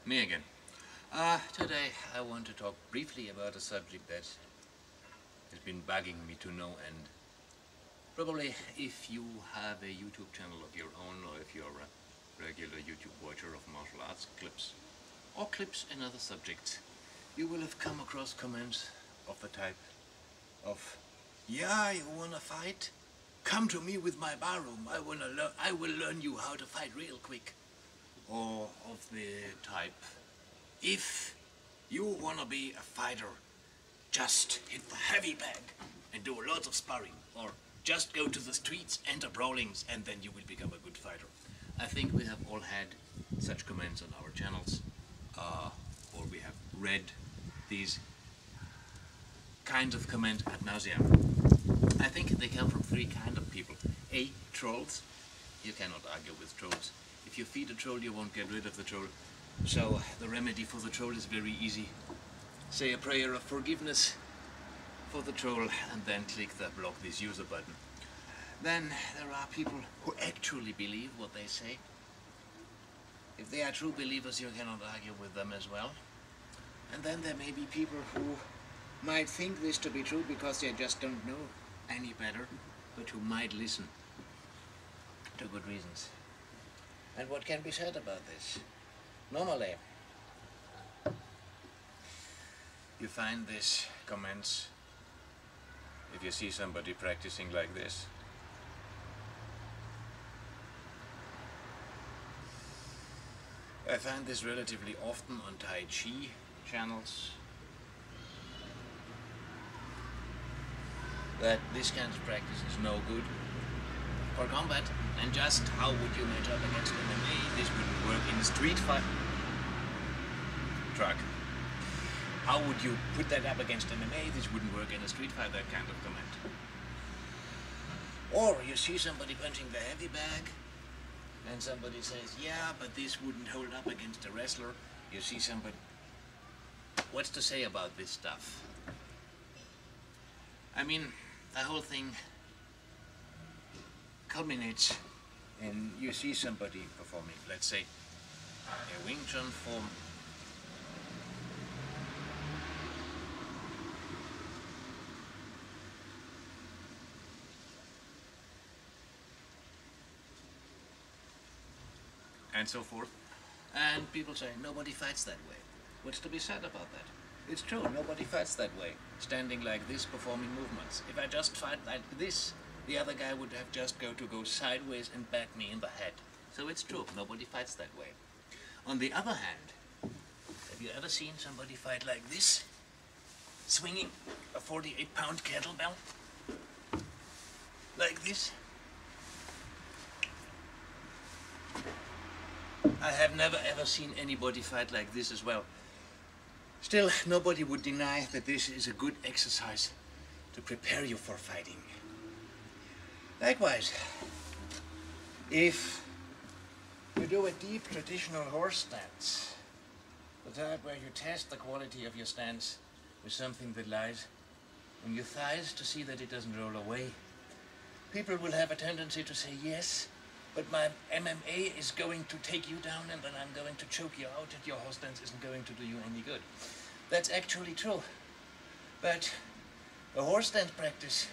Me again. Today I want to talk briefly about a subject that has been bugging me to no end. Probably if you have a YouTube channel of your own, or if you're a regular YouTube watcher of martial arts clips, or clips in other subjects, you will have come across comments of the type of, "Yeah, you wanna fight? Come to me with my barroom. I will learn you how to fight real quick." Or of the type, "If you wanna be a fighter, just hit the heavy bag and do lots of sparring, or just go to the streets, enter brawlings, and then you will become a good fighter." I think we have all had such comments on our channels, or we have read these kinds of comments ad nauseam. I think they come from three kinds of people. A, trolls. You cannot argue with trolls. If you feed a troll, you won't get rid of the troll. So the remedy for the troll is very easy. Say a prayer of forgiveness for the troll and then click the block this user button. Then there are people who actually believe what they say. If they are true believers, you cannot argue with them as well. And then there may be people who might think this to be true because they just don't know any better, but who might listen to good reasons. And what can be said about this? Normally, you find these comments if you see somebody practicing like this. I find this relatively often on Tai Chi channels, that this kind of practice is no good for combat. And just how would you match up against MMA? This wouldn't work in a street fight. Truck. How would you put that up against MMA? This wouldn't work in a street fight, that kind of comment. Or you see somebody punching the heavy bag, and somebody says, "Yeah, but this wouldn't hold up against a wrestler." You see somebody... What's to say about this stuff? I mean, the whole thing culminates and you see somebody performing, let's say, a Wing Chun form. And so forth. And people say, nobody fights that way. What's to be said about that? It's true, nobody fights that way. Standing like this, performing movements. If I just fight like this, the other guy would have just go sideways and bat me in the head. So it's true, nobody fights that way. On the other hand, have you ever seen somebody fight like this? Swinging a 48-pound kettlebell? Like this? I have never ever seen anybody fight like this as well. Still, nobody would deny that this is a good exercise to prepare you for fighting. Likewise, if you do a deep traditional horse stance, the type where you test the quality of your stance with something that lies on your thighs to see that it doesn't roll away, people will have a tendency to say, "Yes, but my MMA is going to take you down and then I'm going to choke you out and your horse stance isn't going to do you any good." That's actually true. But the horse stance practice,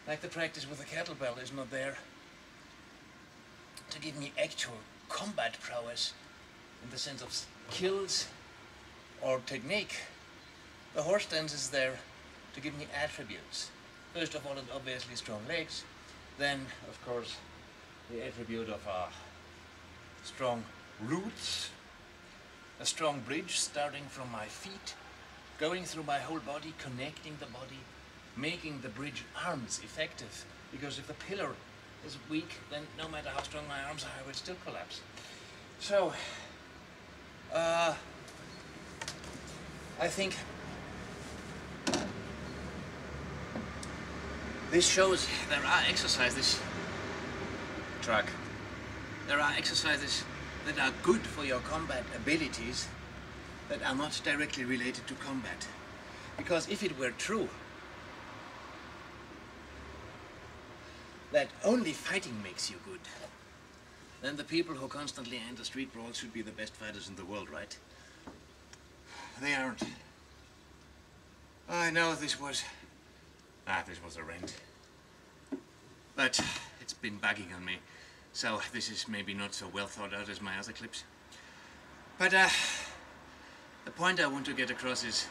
like the practice with a kettlebell, is not there to give me actual combat prowess in the sense of skills or technique. The horse stance is there to give me attributes. First of all, and obviously strong legs. Then, of course, the attribute of strong roots, a strong bridge starting from my feet, going through my whole body, connecting the body, making the bridge arms effective. Because if the pillar is weak, then no matter how strong my arms are, I will still collapse. So, I think this shows there are exercises, there are exercises that are good for your combat abilities that are not directly related to combat. Because if it were true that only fighting makes you good, then the people who constantly enter street brawls should be the best fighters in the world, right? They aren't. I know this was a rant. But it's been bugging on me, so this is maybe not so well thought out as my other clips. But the point I want to get across is,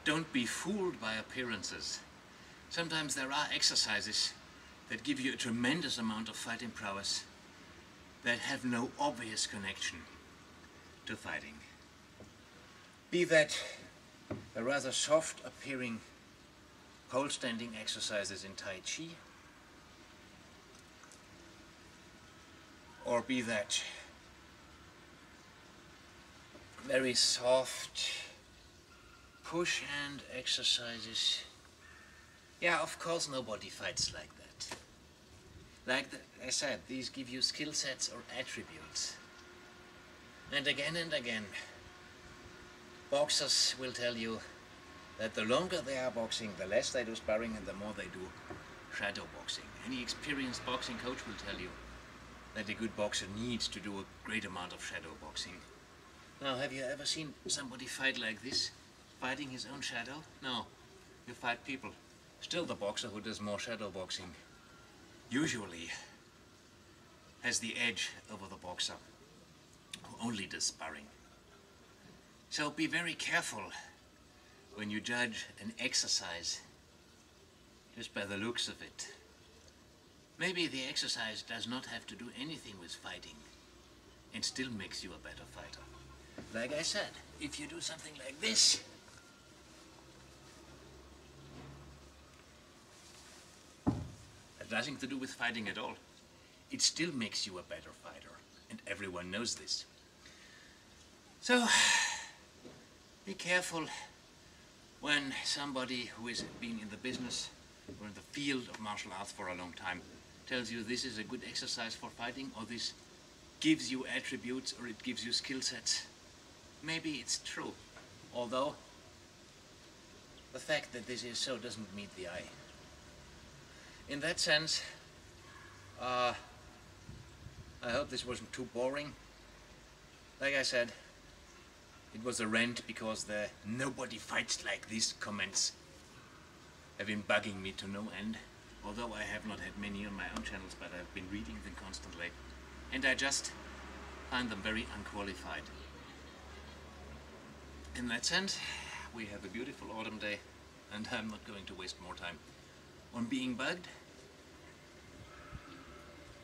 don't be fooled by appearances. Sometimes there are exercises that give you a tremendous amount of fighting prowess that have no obvious connection to fighting. Be that the rather soft appearing pole standing exercises in Tai Chi, or be that very soft push hand exercises. Yeah, of course nobody fights like that. Like I said, these give you skill sets or attributes. And again, boxers will tell you that the longer they are boxing, the less they do sparring and the more they do shadow boxing. Any experienced boxing coach will tell you that a good boxer needs to do a great amount of shadow boxing. Now, have you ever seen somebody fight like this? Fighting his own shadow? No. You fight people. Still, the boxer who does more shadow boxing usually has the edge over the boxer who only does sparring. So be very careful when you judge an exercise just by the looks of it. Maybe the exercise does not have to do anything with fighting and still makes you a better fighter. Like I said, if you do something like this, has nothing to do with fighting at all, it still makes you a better fighter, and everyone knows this. So, be careful when somebody who has been in the business or in the field of martial arts for a long time tells you this is a good exercise for fighting, or this gives you attributes, or it gives you skill sets. Maybe it's true, although the fact that this is so doesn't meet the eye. In that sense, I hope this wasn't too boring. Like I said, it was a rant because the "nobody fights like this" comments have been bugging me to no end. Although I have not had many on my own channels, but I've been reading them constantly, and I just find them very unqualified. In that sense, we have a beautiful autumn day, and I'm not going to waste more time on being bugged.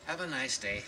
Have a nice day.